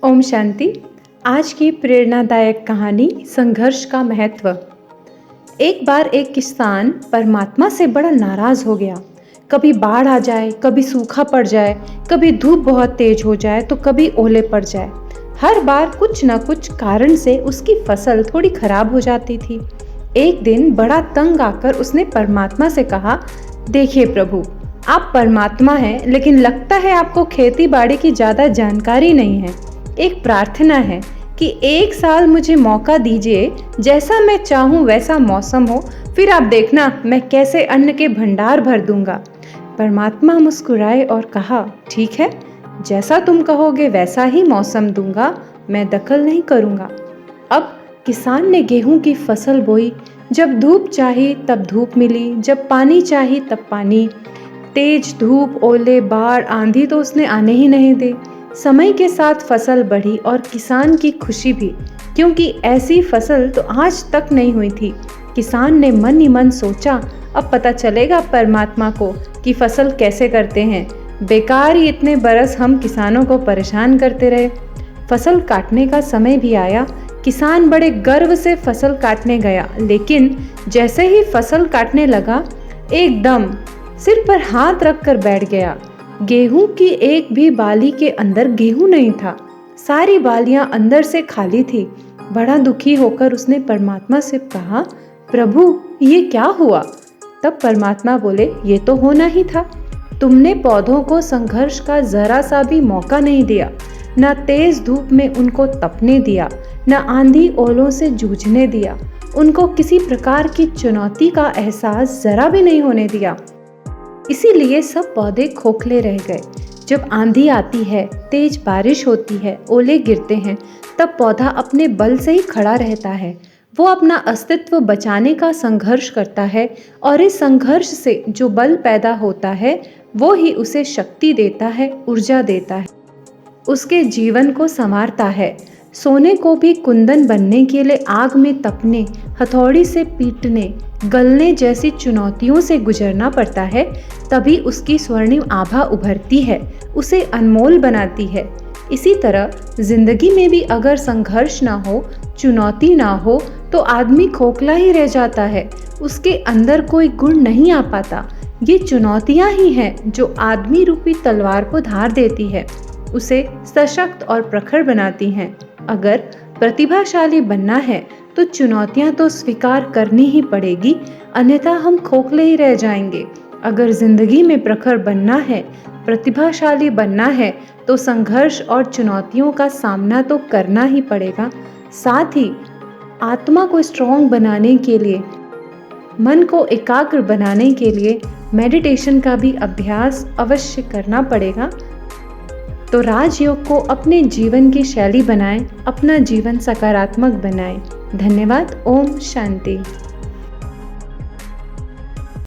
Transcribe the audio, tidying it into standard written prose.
ओम शांति। आज की प्रेरणादायक कहानी संघर्ष का महत्व। एक बार एक किसान परमात्मा से बड़ा नाराज हो गया। कभी बाढ़ आ जाए, कभी सूखा पड़ जाए, कभी धूप बहुत तेज हो जाए तो कभी ओले पड़ जाए। हर बार कुछ न कुछ कारण से उसकी फसल थोड़ी खराब हो जाती थी। एक दिन बड़ा तंग आकर उसने परमात्मा से कहा, देखिए प्रभु, आप परमात्मा हैं, लेकिन लगता है आपको खेती बाड़ी की ज़्यादा जानकारी नहीं है। एक प्रार्थना है कि एक साल मुझे मौका दीजिए, जैसा मैं चाहूँ वैसा मौसम हो, फिर आप देखना मैं कैसे अन्न के भंडार भर दूंगा। परमात्मा मुस्कुराए और कहा, ठीक है, जैसा तुम कहोगे वैसा ही मौसम दूंगा, मैं दखल नहीं करूंगा। अब किसान ने गेहूं की फसल बोई। जब धूप चाही तब धूप मिली, जब पानी चाही तब पानी। तेज धूप, ओले, बाढ़, आंधी तो उसने आने ही नहीं दी। समय के साथ फसल बढ़ी और किसान की खुशी भी, क्योंकि ऐसी फसल तो आज तक नहीं हुई थी। किसान ने मन ही मन सोचा, अब पता चलेगा परमात्मा को कि फसल कैसे करते हैं। बेकार ही इतने बरस हम किसानों को परेशान करते रहे। फसल काटने का समय भी आया। किसान बड़े गर्व से फसल काटने गया, लेकिन जैसे ही फसल काटने लगा, एकदम सिर पर हाथ रखकर बैठ गया। गेहूं की एक भी बाली के अंदर गेहूं नहीं था। सारी बालियां अंदर से खाली थी। बड़ा दुखी होकर उसने परमात्मा से कहा, प्रभु ये क्या हुआ? तब परमात्मा बोले, ये तो होना ही था। तुमने पौधों को संघर्ष का जरा सा भी मौका नहीं दिया। न तेज धूप में उनको तपने दिया, न आंधी ओलों से जूझने दिया। उनको किसी प्रकार की चुनौती का एहसास जरा भी नहीं होने दिया। इसीलिए सब पौधे खोखले रह गए। जब आंधी आती है, तेज बारिश होती है, ओले गिरते हैं, तब पौधा अपने बल से ही खड़ा रहता है। वो अपना अस्तित्व बचाने का संघर्ष करता है, और इस संघर्ष से जो बल पैदा होता है वो ही उसे शक्ति देता है, ऊर्जा देता है, उसके जीवन को संवारता है। सोने को भी कुंदन बनने के लिए आग में तपने, हथौड़ी से पीटने, गलने जैसी चुनौतियों से गुजरना पड़ता है, तभी उसकी स्वर्णिम आभा उभरती है, उसे अनमोल बनाती है। इसी तरह जिंदगी में भी अगर संघर्ष ना हो, चुनौती ना हो, तो आदमी खोखला ही रह जाता है, उसके अंदर कोई गुण नहीं आ पाता। ये चुनौतियां ही हैं जो आदमी रूपी तलवार को धार देती है, उसे सशक्त और प्रखर बनाती हैं। अगर प्रतिभाशाली बनना है तो चुनौतियां तो स्वीकार करनी ही पड़ेगी, अन्यथा हम खोखले ही रह जाएंगे। अगर जिंदगी में प्रखर बनना है, प्रतिभाशाली बनना है, तो संघर्ष और चुनौतियों का सामना तो करना ही पड़ेगा। साथ ही आत्मा को स्ट्रॉन्ग बनाने के लिए, मन को एकाग्र बनाने के लिए मेडिटेशन का भी अभ्यास अवश्य करना पड़ेगा। तो राजयोग को अपने जीवन की शैली बनाएं, अपना जीवन सकारात्मक बनाएं। धन्यवाद। ओम शांति।